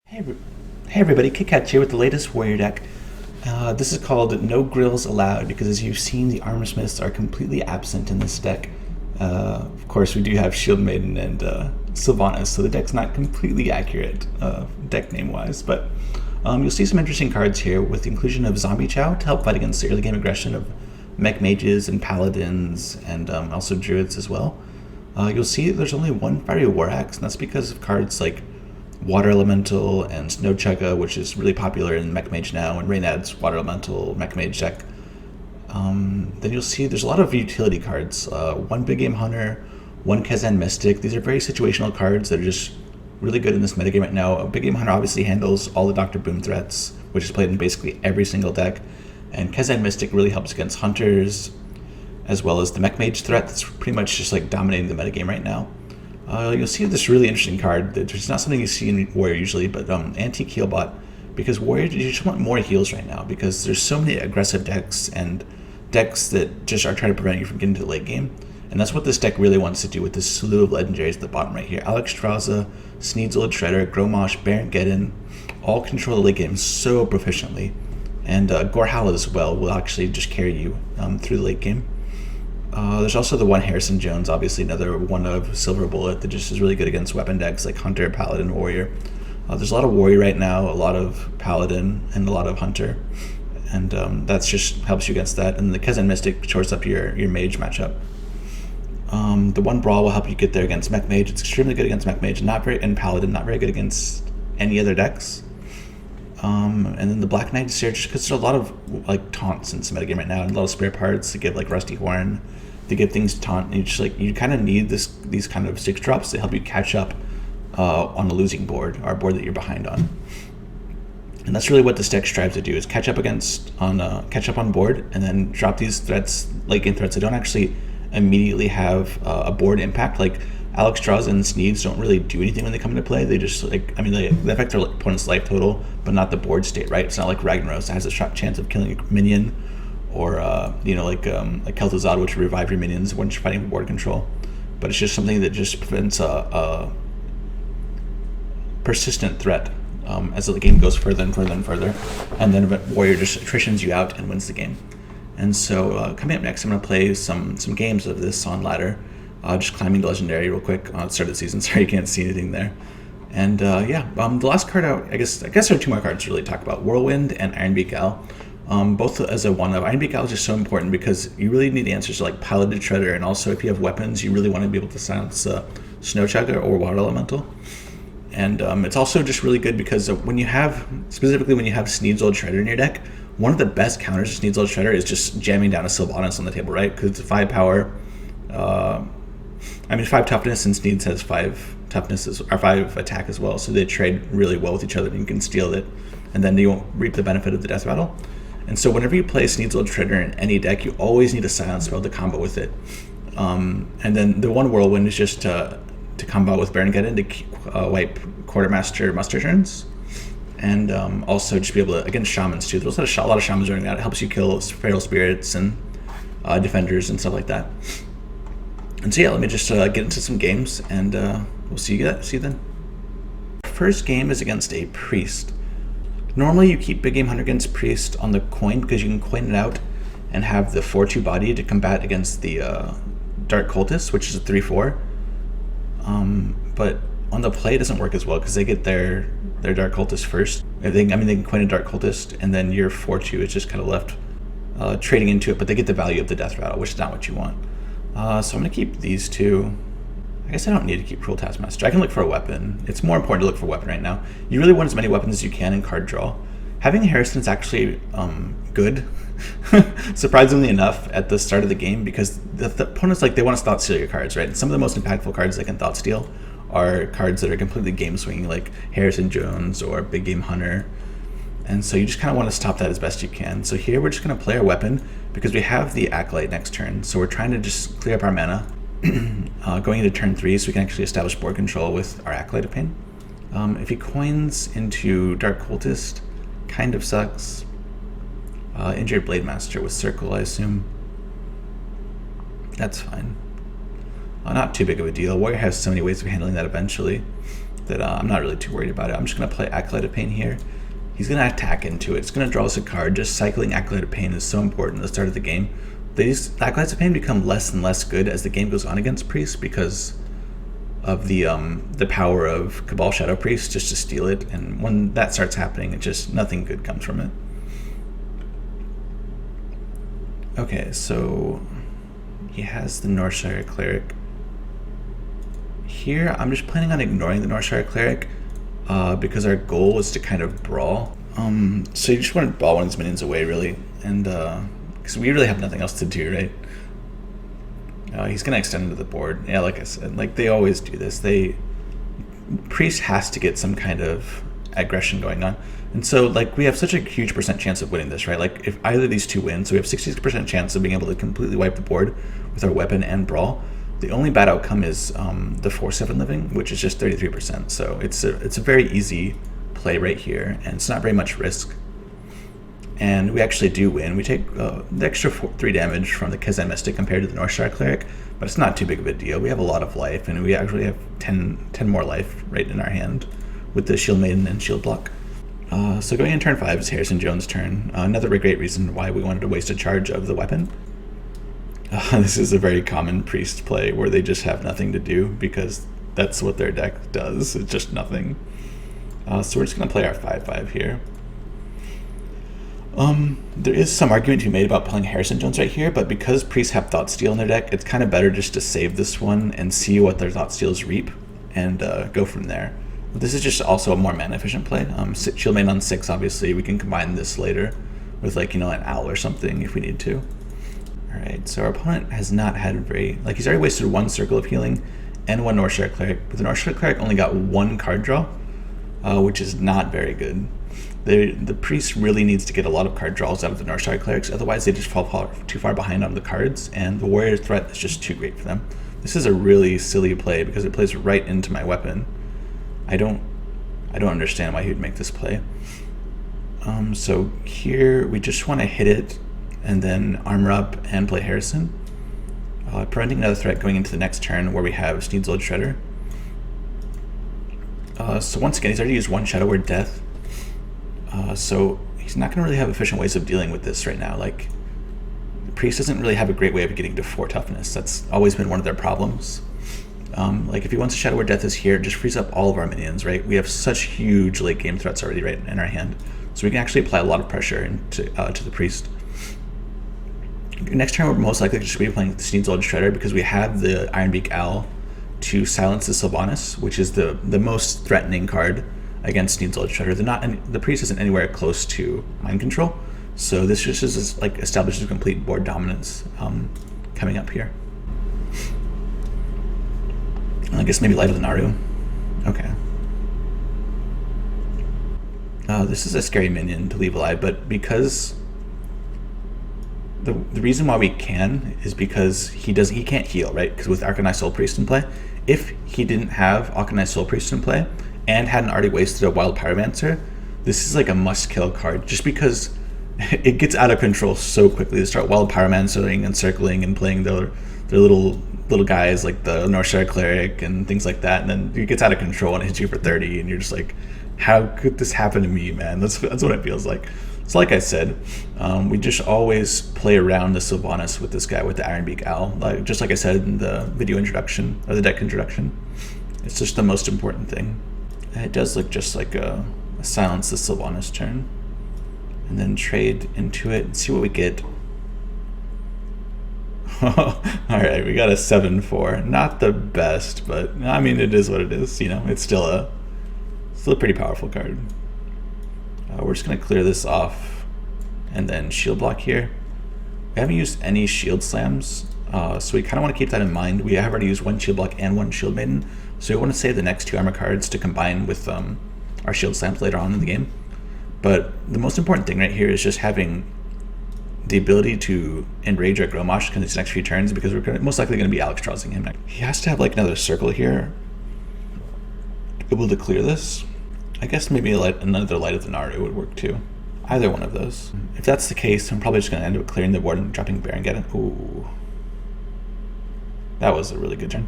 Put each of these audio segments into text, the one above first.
Hey everybody, KitKatz here with the latest warrior deck. This is called No Grills Allowed because, as you've seen, the Armor Smiths are completely absent in this deck. Of course, we do have Shield Maiden and Sylvanas, so the deck's not completely accurate deck name-wise, but you'll see some interesting cards here with the inclusion of Zombie Chow to help fight against the early game aggression of Mech Mages and Paladins and also Druids as well. You'll see there's only one Fiery War Axe, and that's because of cards like Water Elemental and Snow Chugga, which is really popular in Mech Mage now, and Reynad's Water Elemental Mech Mage deck. Then you'll see there's a lot of utility cards. One Big Game Hunter, one Kezan Mystic. These are very situational cards that are just really good in this metagame right now. Big Game Hunter obviously handles all the Dr. Boom threats, which is played in basically every single deck. And Kezan Mystic really helps against Hunters, as well as the Mech Mage threat that's pretty much just like dominating the metagame right now. You'll see this really interesting card. It's not something you see in Warrior usually, but Antique Healbot, because Warrior, you just want more heals right now because there's so many aggressive decks and decks that just are trying to prevent you from getting to the late game. And that's what this deck really wants to do with this slew of legendaries at the bottom right here. Alexstrasza, Sneasel, Shredder, Gromosh, Baron Geddon, all control the late game so proficiently. And Gorehowl as well will actually just carry you through the late game. There's also the one Harrison Jones, obviously another one of Silver Bullet that just is really good against weapon decks like Hunter, Paladin, Warrior. There's a lot of Warrior right now, a lot of Paladin, and a lot of Hunter. And that's just helps you against that. And the Kezan Mystic shorts up your Mage matchup. The one Brawl will help you get there against Mech Mage. It's extremely good against Mech Mage, and Paladin, not very good against any other decks. And then the Black Knight is here just because there's a lot of like taunts in this metagame right now, and a lot of spare parts to give like Rusty Horn, to give things to taunt, and you kind of need these kind of 6-drops to help you catch up on a losing board, or a board that you're behind on. And that's really what this deck strives to do: is catch up on board, and then drop these threats, late game threats that don't actually immediately have a board impact. Like Alexstrasza and Sneeds don't really do anything when they come into play. They just they affect their opponent's life total, but not the board state. Right? It's not like Ragnaros that has a chance of killing a minion, or like Kel'Thuzad, which will revive your minions when you're fighting for board control. But it's just something that just prevents a persistent threat as the game goes further and further and further, and then Warrior just attritions you out and wins the game. And so coming up next, I'm going to play some games of this on ladder, just climbing to Legendary real quick on the start of the season. Sorry you can't see anything there. And the last card out, I guess there are two more cards to really talk about: Whirlwind and Ironbeak Gal. Both as a one-of. Ironbeak Gal is just so important because you really need answers to like Piloted Shredder, and also if you have weapons, you really want to be able to silence Snow Chugga or Water Elemental. And it's also just really good because when you have Sneasel Shredder in your deck, one of the best counters to Sneasel Shredder is just jamming down a Sylvanas on the table, right? Because it's 5 power. 5 toughness, and Sneeds has 5 toughness or 5 attack as well, so they trade really well with each other, and you can steal it, and then you won't reap the benefit of the death rattle. And so whenever you play Sneasel Shredder in any deck, you always need a silence spell to combo with it. And then the one Whirlwind is just to combo with Baron Geddon to wipe Quartermaster muster turns, and also just be able to, against Shamans too. There's a lot of Shamans running out. It helps you kill Feral Spirits and Defenders and stuff like that. And so yeah, let me just get into some games, and we'll see you then. First game is against a Priest. Normally you keep Big Game Hunter against Priest on the coin because you can coin it out and have the 4/2 body to combat against the Dark Cultist, which is a 3/4. But on the play it doesn't work as well because they get their Dark Cultist first. They can coin a Dark Cultist, and then your 4/2 is just kind of left trading into it, but they get the value of the Death Rattle, which is not what you want. So I'm going to keep these two. I guess I don't need to keep Cruel Taskmaster. I can look for a weapon. It's more important to look for a weapon right now. You really want as many weapons as you can in card draw. Having Harrison is actually good, surprisingly enough, at the start of the game, because the opponents they want to thought steal your cards, right? And some of the most impactful cards they can thought steal are cards that are completely game swinging, like Harrison Jones or Big Game Hunter. And so you just kind of want to stop that as best you can. So here we're just going to play our weapon because we have the Acolyte next turn. So we're trying to just clear up our mana going into turn 3 so we can actually establish board control with our Acolyte of Pain. If he coins into Dark Cultist, kind of sucks. Injured Blade Master with Circle, I assume. That's fine. Not too big of a deal. Warrior has so many ways of handling that eventually. that I'm not really too worried about it. I'm just going to play Acolyte of Pain here. He's going to attack into it. It's going to draw us a card. Just cycling Acolyte of Pain is so important at the start of the game. These Acolytes of Pain become less and less good as the game goes on against Priests because of the power of Cabal Shadow Priest just to steal it. And when that starts happening, it just nothing good comes from it. Okay, so he has the Northshire Cleric. Here, I'm just planning on ignoring the Northshire Cleric because our goal is to kind of brawl. So you just want to brawl one of his minions away, really, and because we really have nothing else to do, right? He's gonna extend into the board. Yeah, like I said, like they always do this. Priest has to get some kind of aggression going on, and so like we have such a huge % chance of winning this, right? Like if either of these two win, so we have 66% chance of being able to completely wipe the board with our weapon and brawl. The only bad outcome is the 4/7 living, which is just 33%. So it's a very easy play right here, and it's not very much risk. And we actually do win. We take the extra 3 damage from the Kazan Mystic compared to the Northshire Cleric, but it's not too big of a deal. We have a lot of life, and we actually have 10 more life right in our hand with the Shield Maiden and Shield Block. So going in turn 5 is Harrison Jones' turn. Another great reason why we wanted to waste a charge of the weapon. This is a very common Priest play where they just have nothing to do because that's what their deck does. It's just nothing. So we're just going to play our 5/5 here. There is some argument to be made about playing Harrison Jones right here, but because Priests have Thought Steal in their deck, it's kind of better just to save this one and see what their Thought Steals reap and go from there. This is just also a more mana efficient play. Shield Maiden on 6, obviously. We can combine this later with, like, you know, an Owl or something if we need to. Alright, so our opponent has not had he's already wasted 1 Circle of Healing and 1 Northshire Cleric, but the Northshire Cleric only got 1 card draw, which is not very good. The Priest really needs to get a lot of card draws out of the Northshire Clerics, otherwise they just fall too far behind on the cards, and the Warrior threat is just too great for them. This is a really silly play because it plays right into my weapon. I don't understand why he would make this play. So here we just want to hit it and then armor up and play Harrison, preventing another threat going into the next turn where we have Sneed's Old Shredder. So once again, he's already used 1 Shadow Word Death, so he's not going to really have efficient ways of dealing with this right now. Like, the Priest doesn't really have a great way of getting to 4 toughness. That's always been one of their problems. Like if he wants to Shadow Word Death is here, it just frees up all of our minions, right? We have such huge late game threats already right in our hand, so we can actually apply a lot of pressure to the Priest. Next turn, we're most likely just be playing Sneed's Old Shredder because we have the Ironbeak Owl to silence the Sylvanas, which is the most threatening card against Sneed's Old Shredder. The Priest isn't anywhere close to Mind Control, so this just is like establishes complete board dominance coming up here. I guess maybe Light of the Naru. Okay. This is a scary minion to leave alive, but because the reason why we can is because he can't heal, right? Because with Arcanized Soul Priest in play, if he didn't have Arcanized Soul Priest in play and hadn't already wasted a Wild Pyromancer, this is like a must-kill card, just because it gets out of control so quickly. They start Wild Pyromancering and circling and playing their little guys like the Northshire Cleric and things like that, and then it gets out of control and it hits you for 30, and you're just like, how could this happen to me, man? That's what it feels like. So like I said, we just always play around the Sylvanas with this guy with the Ironbeak Owl, just like I said in the video introduction, or the deck introduction. It's just the most important thing. And it does look just like a silence the Sylvanas turn, and then trade into it and see what we get. Alright, we got a 7/4. Not the best, but I mean, it is what it is. You know, it's still a pretty powerful card. We're just going to clear this off and then shield block here. We haven't used any shield slams, so we kind of want to keep that in mind. We have already used 1 shield block and 1 shield maiden, so we want to save the next 2 armor cards to combine with our shield slams later on in the game. But the most important thing right here is just having the ability to enrage our Gromosh in these next few turns, because we're most likely going to be Alex Straussing him. He has to have like another circle here to be able to clear this. I guess maybe another Light of the Naru would work too. Either one of those. If that's the case, I'm probably just going to end up clearing the board and dropping Baron. Ooh. That was a really good turn.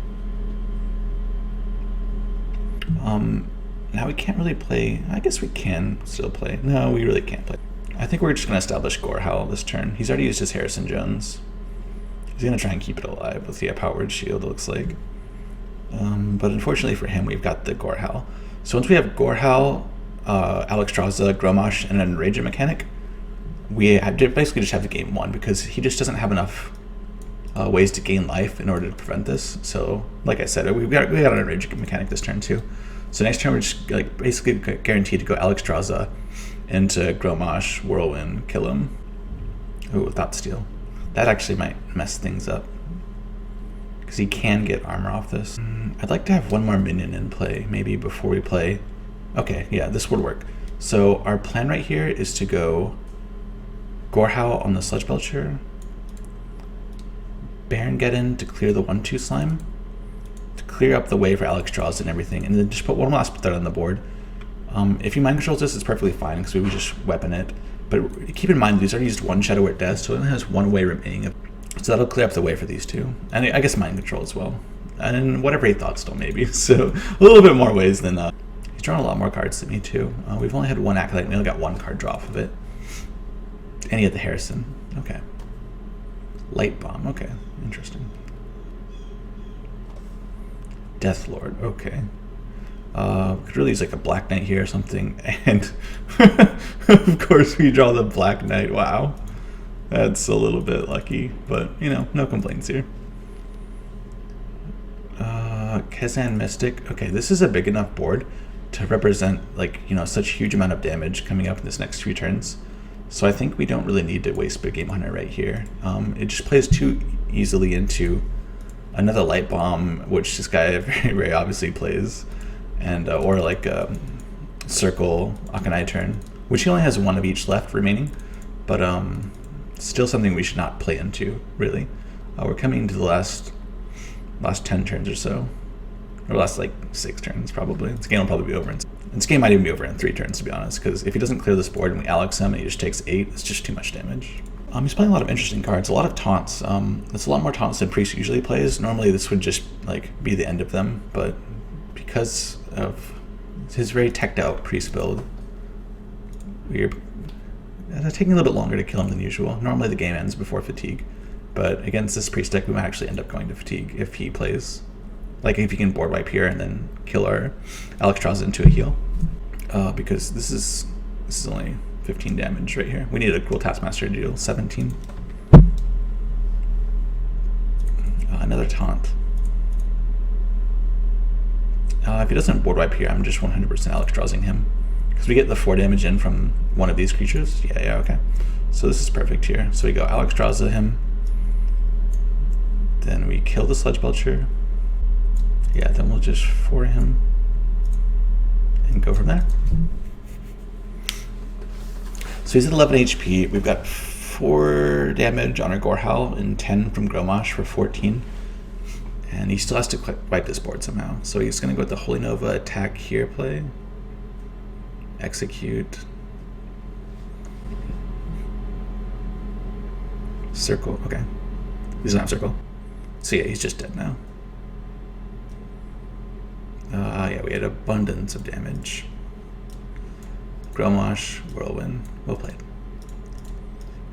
Now we can't really play. I guess we can still play. No, we really can't play. I think we're just going to establish Gorehowl this turn. He's already used his Harrison Jones. He's going to try and keep it alive with the Powered Shield, it looks like. But unfortunately for him, we've got the Gorehowl. So once we have Gorehowl, Alexstrasza, Grommash, and an Enrager mechanic, we basically just have the game won, because he just doesn't have enough ways to gain life in order to prevent this. So, like I said, we got an Enrager mechanic this turn too. So next turn we're just like basically guaranteed to go Alexstrasza into Grommash, Whirlwind, kill him. Ooh, without steal. That actually might mess things up, because he can get armor off this. I'd like to have one more minion in play, maybe before we play. Okay, yeah, this would work. So our plan right here is to go Gorehowl on the Sludge Belcher, Baron to clear the 1/2 slime, to clear up the way for Alexstrasza and everything, and then just put one last threat on the board. If he mind controls this, it's perfectly fine, because we would just weapon it. But keep in mind, these already used one Shadow Word Death, so it only has one way remaining. So that'll clear up the way for these two. And I guess mind control as well. And whatever he thought still, maybe. So a little bit more ways than... he's drawn a lot more cards than me, too. We've only had one Acolyte, and we only got one card draw off of it. And he had the Harrison. Okay. Light Bomb. Okay. Interesting. Death Lord. Okay. Could really use like a Black Knight here or something, and of course we draw the Black Knight. Wow, that's a little bit lucky, but you know, no complaints here. Kezan Mystic. Okay, this is a big enough board to represent, like, you know, such a huge amount of damage coming up in this next few turns. So I think we don't really need to waste Big Game Hunter right here. It just plays too easily into another Light Bomb, which this guy very, very obviously plays. And or like Circle Akanai turn, which he only has one of each left remaining, but still something we should not play into, really. We're coming to the last 10 turns or so, or last like 6 turns probably. This game will probably be over, and this game might even be over in 3 turns, to be honest, because if he doesn't clear this board and we Alex him and he just takes 8, it's just too much damage. He's playing a lot of interesting cards, a lot of taunts. It's a lot more taunts than Priest usually plays. Normally this would just like be the end of them, but because of his very teched out Priest build, we're taking a little bit longer to kill him than usual. Normally the game ends before fatigue, but against this Priest deck we might actually end up going to fatigue if he plays, like if he can board wipe here and then kill our Alexstrasza into a heal, because this is only 15 damage right here. We need a Cruel Taskmaster to deal 17. Another taunt. If he doesn't board wipe here, I'm just 100% Alexstrazzing him, because we get the 4 damage in from one of these creatures. Yeah, okay. So this is perfect here. So we go Alexstrasza him, then we kill the Sludge Belcher. Yeah, then we'll just 4 him and go from there. So he's at 11 HP. We've got 4 damage on our Gorehowl and 10 from Grommash for 14. And he still has to wipe this board somehow. So he's going to go with the Holy Nova, attack here, play. Execute. Circle, okay. He doesn't have Circle. So yeah, he's just dead now. Yeah, we had abundance of damage. Grommash, Whirlwind, well played.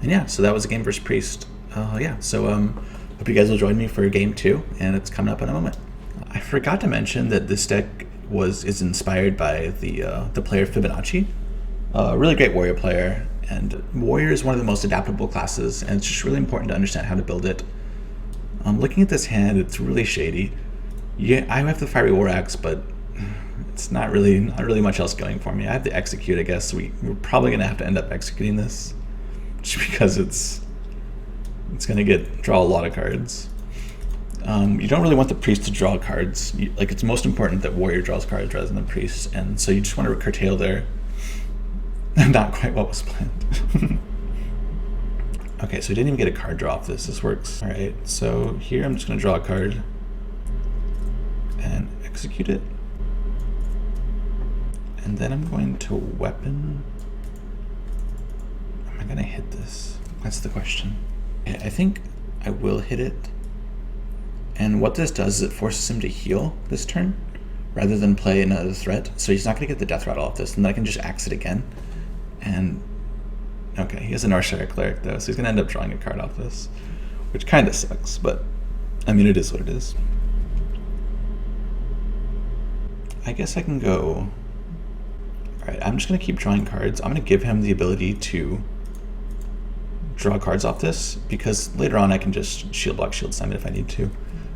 And yeah, so that was a game versus Priest. Yeah, so hope you guys will join me for game 2, and it's coming up in a moment. I forgot to mention that this deck is inspired by the player Fibonacci, a really great warrior player, and warrior is one of the most adaptable classes, and it's just really important to understand how to build it. Looking at this hand, it's really shady. Yeah, I have the Fiery War Axe, but it's not really much else going for me. I have to execute, I guess. We're probably gonna have to end up executing this, just because it's gonna draw a lot of cards. You don't really want the Priest to draw cards. Like, it's most important that warrior draws cards rather than the Priest, and so you just want to curtail their not quite what was planned. Okay, so we didn't even get a card draw off this. This works. All right, so here I'm just gonna draw a card and execute it, and then I'm going to weapon. Am I gonna hit this? That's the question. I think I will hit it, and what this does is it forces him to heal this turn, rather than play another threat. So he's not going to get the death rattle off this, and then I can just axe it again. And okay, he has a Northshire Cleric though, so he's going to end up drawing a card off this, which kind of sucks, but I mean, it is what it is. I guess I can go... Alright, I'm just going to keep drawing cards. I'm going to give him the ability to draw cards off this, because later on I can just shield block, shield summon if I need to.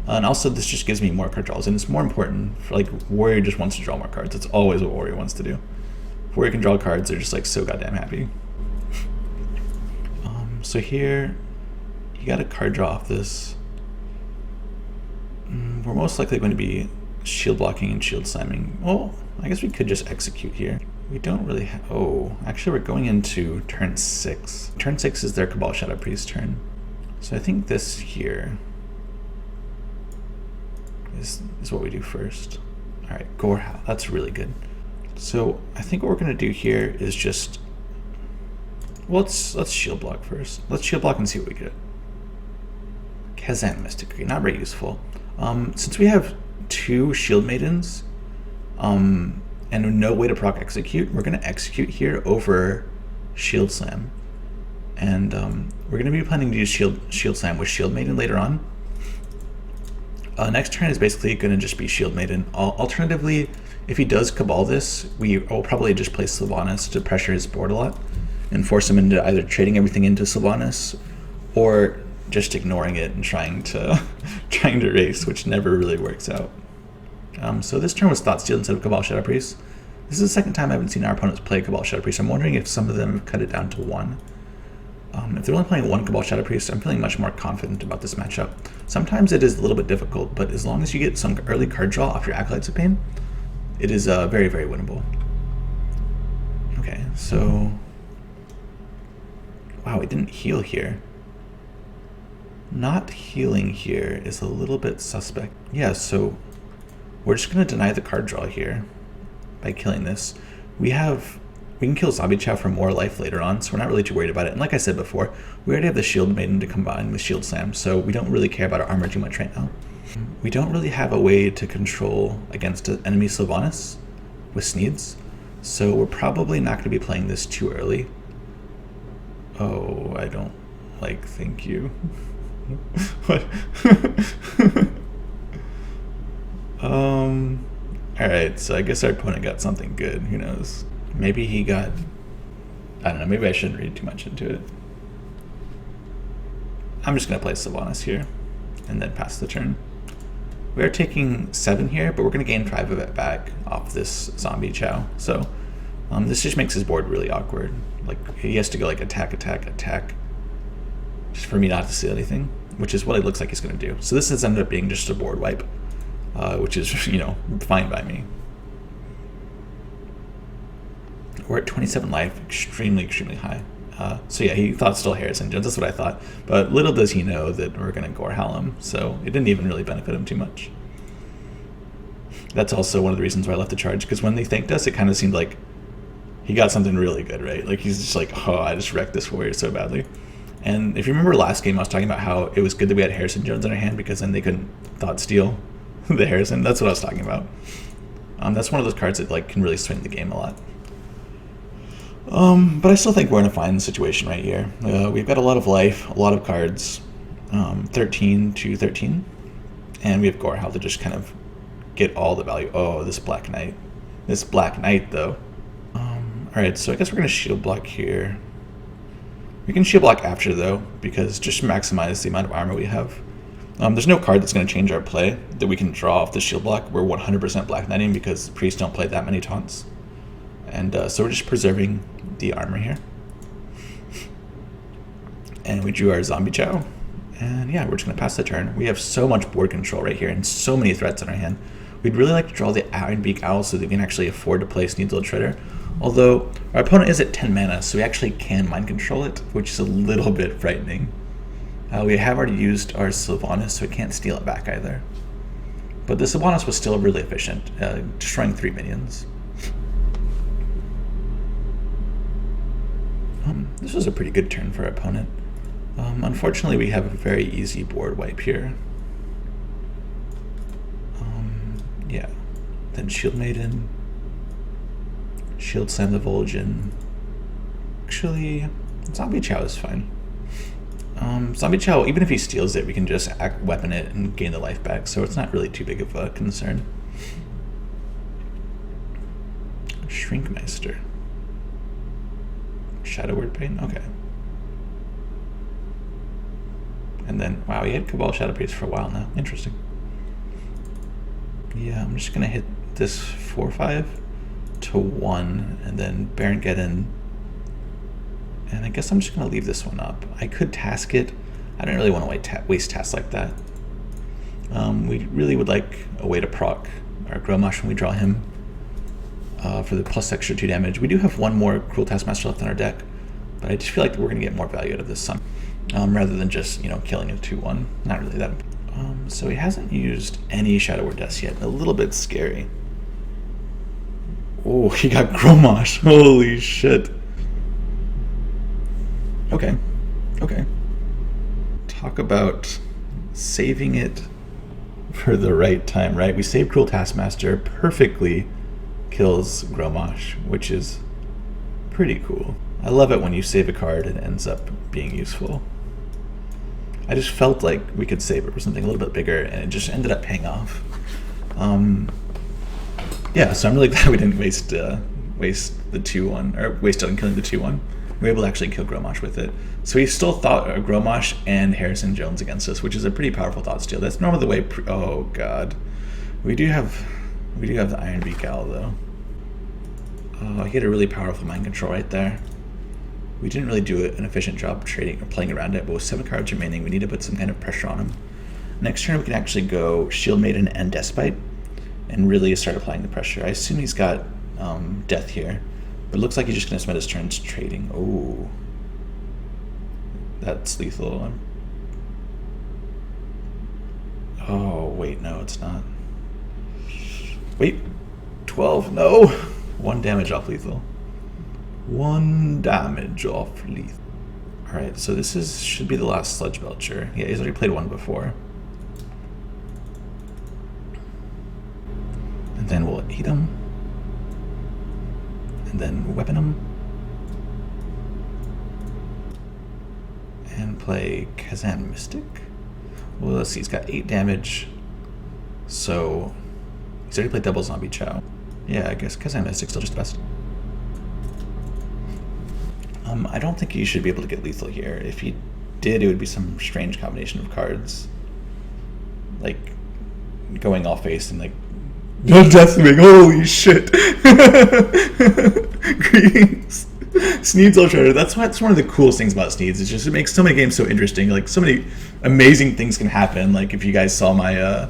And also this just gives me more card draws, and it's more important for, like, Warrior just wants to draw more cards. That's always what Warrior wants to do. If Warrior can draw cards, they're just like so goddamn happy. So here, you got a card draw off this. We're most likely going to be shield blocking and shield slamming. Well, I guess we could just execute here. We don't really have... Oh, actually we're going into turn 6. Turn 6 is their Cabal Shadow Priest turn. So I think this here is what we do first. Alright, Gorehowl, that's really good. So I think what we're going to do here is just... Well, let's shield block first. Let's shield block and see what we get. Kazan Mystic, not very useful. Since we have 2 Shield Maidens, and no way to proc execute, we're going to execute here over Shield Slam. And we're going to be planning to use Shield Slam with Shield Maiden later on. Next turn is basically going to just be Shield Maiden. Alternatively, if he does Cabal this, we will probably just play Sylvanas to pressure his board a lot and force him into either trading everything into Sylvanas or just ignoring it and trying to race, which never really works out. So this turn was Thoughtsteel instead of Cabal Shadow Priest. This is the second time I haven't seen our opponents play Cabal Shadow Priest. I'm wondering if some of them have cut it down to 1. If they're only playing 1 Cabal Shadow Priest, I'm feeling much more confident about this matchup. Sometimes it is a little bit difficult, but as long as you get some early card draw off your Acolytes of Pain, it is very, very winnable. Okay, so... Wow, it didn't heal here. Not healing here is a little bit suspect. Yeah, so we're just going to deny the card draw here by killing this. We can kill Zombie Chow for more life later on, so we're not really too worried about it. And like I said before, we already have the Shield Maiden to combine with Shield Slam, so we don't really care about our armor too much right now. We don't really have a way to control against an enemy Sylvanas with Sneeds, so we're probably not going to be playing this too early. Oh, I don't like, thank you. What? Alright, so I guess our opponent got something good, who knows. Maybe he got, I don't know, maybe I shouldn't read too much into it. I'm just going to play Sylvanas here, and then pass the turn. We are taking 7 here, but we're going to gain 5 of it back off this Zombie Chow, so this just makes his board really awkward. Like, he has to go like attack, attack, attack, just for me not to see anything, which is what it looks like he's going to do. So this has ended up being just a board wipe, which is, you know, fine by me. We're at 27 life, extremely, extremely high. So yeah, he thought still Harrison Jones, that's what I thought. But little does he know that we're going to Gorehowl him, so it didn't even really benefit him too much. That's also one of the reasons why I left the charge, because when they thanked us, it kind of seemed like he got something really good, right? Like, he's just like, oh, I just wrecked this warrior so badly. And if you remember last game, I was talking about how it was good that we had Harrison Jones in our hand, because then they couldn't thought steal the Harrison. That's what I was talking about. That's one of those cards that like can really swing the game a lot. But I still think we're in a fine situation right here. We've got a lot of life, a lot of cards, 13 to 13, and we have Gorehowl to just kind of get all the value. Oh, this Black Knight. This Black Knight, though. Alright, so I guess we're going to shield block here. We can shield block after, though, because just to maximize the amount of armor we have. There's no card that's going to change our play that we can draw off the shield block. We're 100% Black Knighting because priests don't play that many taunts. And so we're just preserving the armor here. And we drew our Zombie Chow. And yeah, we're just going to pass the turn. We have so much board control right here and so many threats in our hand. We'd really like to draw the Ironbeak Owl so that we can actually afford to play Sneedle Treader. Although our opponent is at 10 mana, so we actually can mind control it, which is a little bit frightening. We have already used our Sylvanas, so we can't steal it back either. But the Sylvanas was still really efficient, destroying 3 minions. This was a pretty good turn for our opponent. Unfortunately, we have a very easy board wipe here. Yeah. then Shield Maiden, Shield Slam the Vol'jin. Actually, Zombie Chow is fine. Zombie Chow, even if he steals it, we can just weapon it and gain the life back, so it's not really too big of a concern. Shrinkmeister. Shadow Word Pain? Okay. And then, wow, he had Cabal Shadow Priest for a while now. Interesting. Yeah, I'm just gonna hit this 4/5 to 1, and then Baron Geddon. And I guess I'm just gonna leave this one up. I could task it. I don't really want to waste tasks like that. We really would like a way to proc our Grommash when we draw him for the plus extra 2 damage. We do have one more Cruel Taskmaster left in our deck, but I just feel like we're gonna get more value out of this Sun. Rather than just, killing a 2/1. Not really that. So he hasn't used any Shadow Word Deaths yet. A little bit scary. Oh, he got Grommash. Holy shit. Okay. Talk about saving it for the right time, right? We save Cruel Taskmaster, perfectly kills Grommash, which is pretty cool. I love it when you save a card and it ends up being useful. I just felt like we could save it for something a little bit bigger, and it just ended up paying off. Yeah, so I'm really glad we didn't waste the 2/1, or waste on killing the 2/1. We were able to actually kill Grommash with it. So he still thought Grommash and Harrison Jones against us, which is a pretty powerful thought steal. That's normally the way. Oh god, we do have the Iron Beak Owl though. Oh, he had a really powerful mind control right there. We didn't really do an efficient job trading or playing around it, but with 7 cards remaining, we need to put some kind of pressure on him. Next turn, we can actually go Shield Maiden and Despite and really start applying the pressure. I assume he's got Death here, but it looks like he's just going to spend his turns trading. Oh, that's lethal. Oh, wait, no, it's not. Wait, 12, no! 1 damage off lethal. 1 damage off lethal. Alright, so this should be the last Sludge Belcher. Yeah, he's already played 1 before. And then we'll eat him. And then weapon him. And play Kazan Mystic. Well, let's see, he's got 8 damage. So he's already played double Zombie Chow. Yeah, I guess Kazan Mystic's still just the best. I don't think he should be able to get lethal here. If he did, it would be some strange combination of cards. Like, going all face and like, Deathwing, holy shit! Greetings! Sneed's Ultra, that's one of the coolest things about Sneed's. It's just, it makes so many games so interesting. Like, so many amazing things can happen. Like, if you guys saw my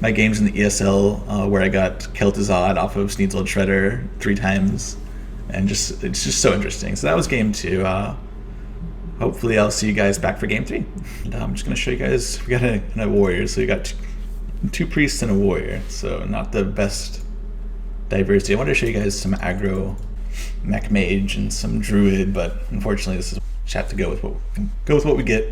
my games in the ESL where I got Kel'Thuzad off of Sneed's Old Shredder 3 times. And it's just so interesting. So that was game 2. Hopefully I'll see you guys back for game 3. And I'm just going to show you guys, we got a warrior. So we got 2 priests and a warrior. So not the best diversity. I wanted to show you guys some aggro mech mage and some druid, but unfortunately this is just have to go with what we get.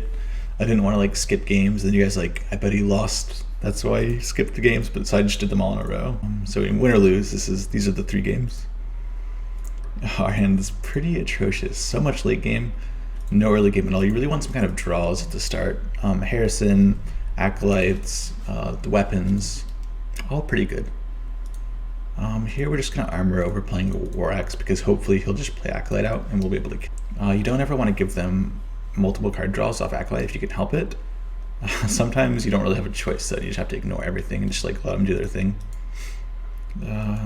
I didn't want to like skip games, and you guys like, I bet he lost. That's why he skipped the games, but so I just did them all in a row. So win or lose, these are the 3 games. Our hand is pretty atrocious. So much late game, no early game at all. You really want some kind of draws at the start. Harrison, Acolytes, the weapons, all pretty good. Here we're just going to armor over playing a War Axe because hopefully he'll just play Acolyte out and we'll be able to... you don't ever want to give them multiple card draws off Acolyte if you can help it. Sometimes you don't really have a choice, so you just have to ignore everything and just like let them do their thing.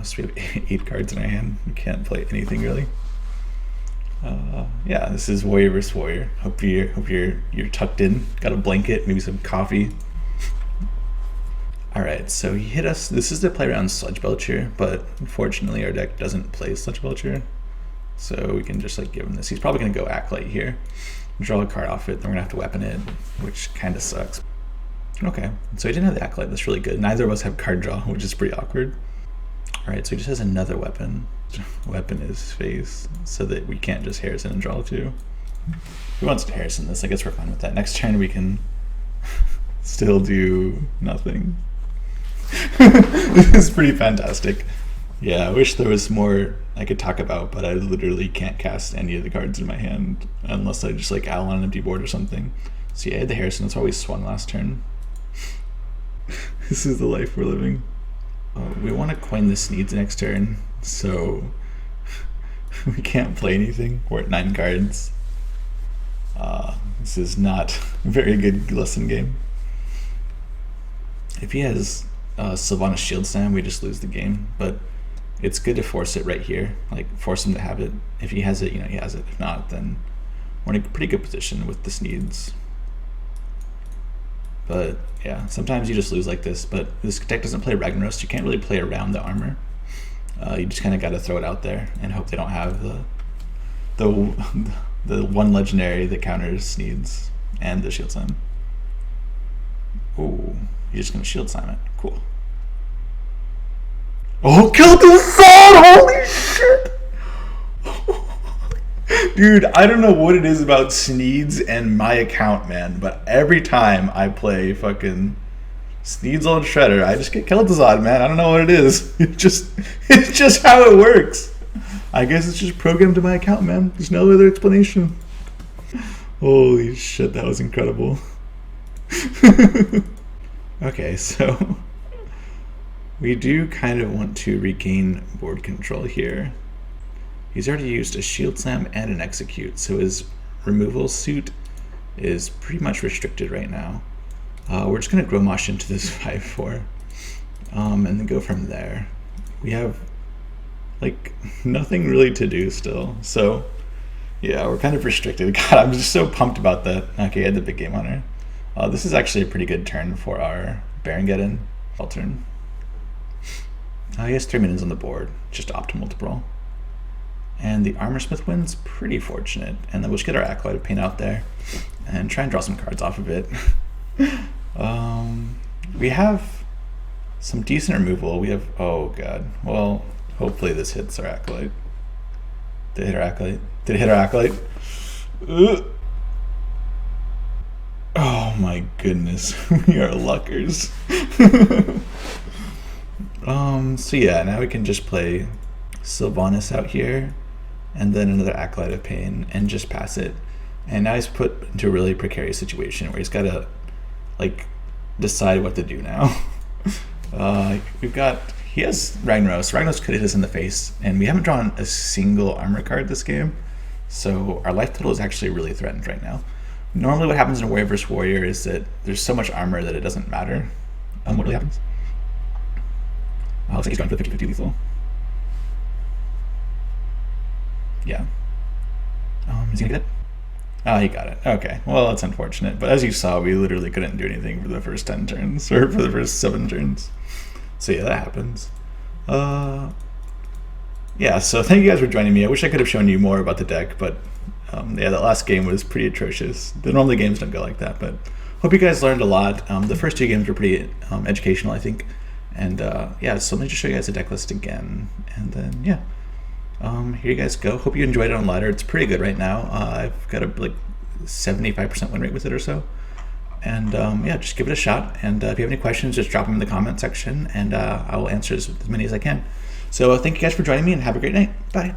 So we have 8 cards in our hand. We can't play anything really. Yeah, this is warrior versus warrior. Hope you're tucked in. Got a blanket, maybe some coffee. All right, so he hit us. This is the play around Sludge Belcher, but unfortunately our deck doesn't play Sludge Belcher, so we can just like give him this. He's probably gonna go Acolyte here, draw a card off it. Then we're gonna have to weapon it, which kind of sucks. Okay, so he didn't have the Acolyte. That's really good. Neither of us have card draw, which is pretty awkward. Alright, so he just has another weapon. Weapon is face, so that we can't just Harrison and draw 2. If he wants to Harrison this, I guess we're fine with that. Next turn we can still do nothing. This is pretty fantastic. Yeah, I wish there was more I could talk about, but I literally can't cast any of the cards in my hand unless I just like owl on an empty board or something. So yeah, I had the Harrison, that's why we swung last turn. This is the life we're living. We want to coin the Sneeds next turn, so we can't play anything. We're at 9 cards. This is not a very good lesson game. If he has Sylvanas Shield Slam, we just lose the game, but it's good to force it right here, like force him to have it. If he has it, you know, he has it. If not, then we're in a pretty good position with the Sneeds. But yeah, sometimes you just lose like this, but this deck doesn't play Ragnaros, so you can't really play around the armor. You just kind of got to throw it out there and hope they don't have the one legendary that counters Sneeds and the Shield Slam. Ooh, you're just gonna Shield Slam it. Cool. Oh, killed the sword! Holy shit! Dude, I don't know what it is about Sneeds and my account, man, but every time I play fucking Sneeds Old Shredder, I just get Kel'Thuzad, man. I don't know what it is. It's just how it works. I guess it's just programmed to my account, man. There's no other explanation. Holy shit, that was incredible. Okay, so we do kind of want to regain board control here. He's already used a Shield Slam and an Execute, so his removal suit is pretty much restricted right now. We're just going to Grommash into this 5/4 and then go from there. We have like nothing really to do still, so yeah, we're kind of restricted. God, I'm just so pumped about that. Okay, I had the big game on her. This is actually a pretty good turn for our Baron All turn. He has 3 minions on the board, just optimal to brawl. And the Armorsmith win's pretty fortunate. And then we'll just get our Acolyte of Pain out there and try and draw some cards off of it. We have some decent removal. We have, oh god. Well, hopefully this hits our Acolyte. Did it hit our Acolyte? Did it hit our Acolyte? Oh my goodness, we are luckers. So yeah, now we can just play Sylvanas out here, and then another Acolyte of Pain, and just pass it. And now he's put into a really precarious situation where he's got to like decide what to do now. He has Ragnaros. Ragnaros could hit us in the face, and we haven't drawn a single armor card this game, so our life total is actually really threatened right now. Normally what happens in a Warrior vs. Warrior is that there's so much armor that it doesn't matter what really happens. Looks like he's going for the 50-50 lethal. Yeah. Is he gonna get it? Oh, he got it. Okay, well, that's unfortunate. But as you saw, we literally couldn't do anything for the first 10 turns, or for the first 7 turns. So yeah, that happens. Yeah, so thank you guys for joining me. I wish I could have shown you more about the deck, but yeah, that last game was pretty atrocious. Normally games don't go like that, but hope you guys learned a lot. The first 2 games were pretty educational, I think. And yeah, so let me just show you guys the deck list again. And then, yeah. Here you guys go. Hope you enjoyed it on ladder. It's pretty good right now. I've got a like 75% win rate with it or so. And yeah, just give it a shot. And if you have any questions, just drop them in the comment section, and I will answer as many as I can. So thank you guys for joining me, and have a great night. Bye.